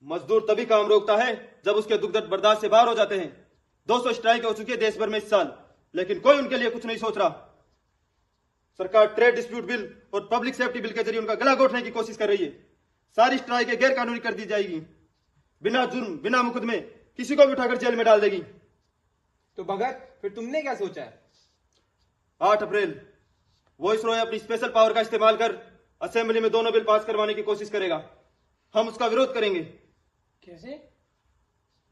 मजदूर तभी काम रोकता है जब उसके दुख दर्द बर्दाश्त से बाहर हो जाते हैं। 200 स्ट्राइक हो चुकी है देश भर में इस साल, लेकिन कोई उनके लिए कुछ नहीं सोच रहा। सरकार ट्रेड डिस्प्यूट बिल और पब्लिक सेफ्टी बिल के जरिए उनका गला घोटने की कोशिश कर रही है। सारी स्ट्राइकें गैर कानूनी कर दी जाएगी। बिना जुर्म बिना मुकदमे किसी को भी उठाकर जेल में डाल देगी। तो भगत, फिर तुमने क्या सोचा है? 8 अप्रैल वॉइस रॉय अपनी स्पेशल पावर का इस्तेमाल कर असेंबली में दोनों बिल पास करवाने की कोशिश करेगा। हम उसका विरोध करेंगे। कैसे?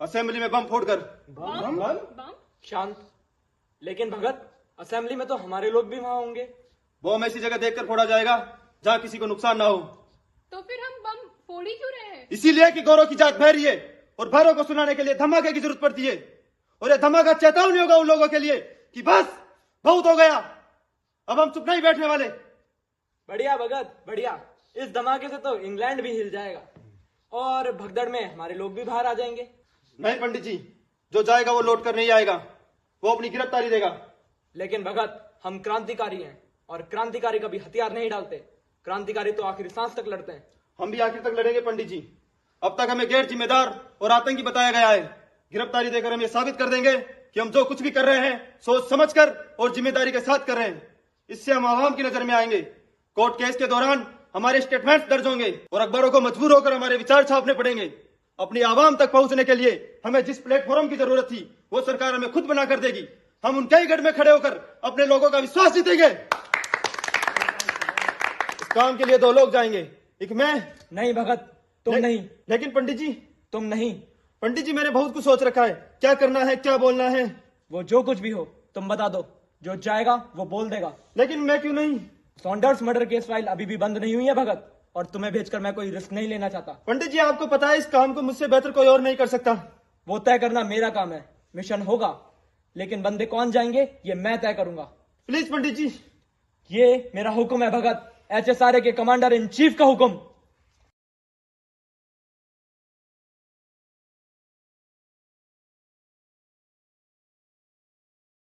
असेंबली में बम फोड़कर। बम? शांत। लेकिन भगत, असेंबली में तो हमारे लोग भी वहां होंगे। बम ऐसी जगह देखकर फोड़ा जाएगा जहां किसी को नुकसान ना हो। तो फिर हम बम फोड़ ही क्यों रहे हैं? इसीलिए कि गौरव की जात बह रही है और भैरों को सुनाने के लिए धमाके की जरूरत पड़ती है। और यह धमाका चेतावनी होगा उन लोगों के लिए कि बस बहुत हो गया, अब हम चुप नहीं बैठने वाले। बढ़िया भगत, बढ़िया। इस धमाके से तो इंग्लैंड भी हिल जाएगा और भगदड़ में हमारे लोग भी बाहर आ जाएंगे। नहीं पंडित जी, जो जाएगा वो लौट कर नहीं आएगा, वो अपनी गिरफ्तारी देगा। लेकिन भगत, हम क्रांतिकारी हैं और क्रांतिकारी कभी हथियार नहीं डालते। क्रांतिकारी तो आखिरी सांस तक लड़ते हैं। हम भी आखिर तक लड़ेंगे पंडित जी। अब तक हमें गैर जिम्मेदार और आतंकी बताया गया है। गिरफ्तारी देकर हम ये साबित कर देंगे कि हम जो कुछ भी कर रहे हैं सोच समझकर और जिम्मेदारी के साथ कर रहे हैं। इससे हम आवाम की नजर में आएंगे। कोर्ट केस के दौरान हमारे स्टेटमेंट दर्ज होंगे और अखबारों को मजबूर होकर हमारे विचार छापने पड़ेंगे। अपनी आवाम तक पहुंचने के लिए हमें जिस प्लेटफॉर्म की जरूरत थी वो सरकार हमें खुद बना कर देगी। हम उनके ही गढ़ में खड़े होकर अपने लोगों का विश्वास जीतेंगे। इस काम के लिए 2 लोग जाएंगे, एक मैं। नहीं भगत, तुम नहीं। लेकिन पंडित जी। तुम नहीं। पंडित जी, मैंने बहुत कुछ सोच रखा है, क्या करना है, क्या बोलना है। वो जो कुछ भी हो तुम बता दो, जो जाएगा वो बोल देगा। लेकिन मैं क्यों नहीं? सॉन्डर्स मर्डर केस फाइल अभी भी बंद नहीं हुई है भगत, और तुम्हें भेजकर मैं कोई रिस्क नहीं लेना चाहता। पंडित जी, आपको पता है इस काम को मुझसे बेहतर कोई और नहीं कर सकता। वो तय करना मेरा काम है। मिशन होगा, लेकिन बंदे कौन जाएंगे ये मैं तय करूंगा। प्लीज पंडित जी। ये मेरा हुक्म है भगत, HSRA के कमांडर इन चीफ का हुक्म।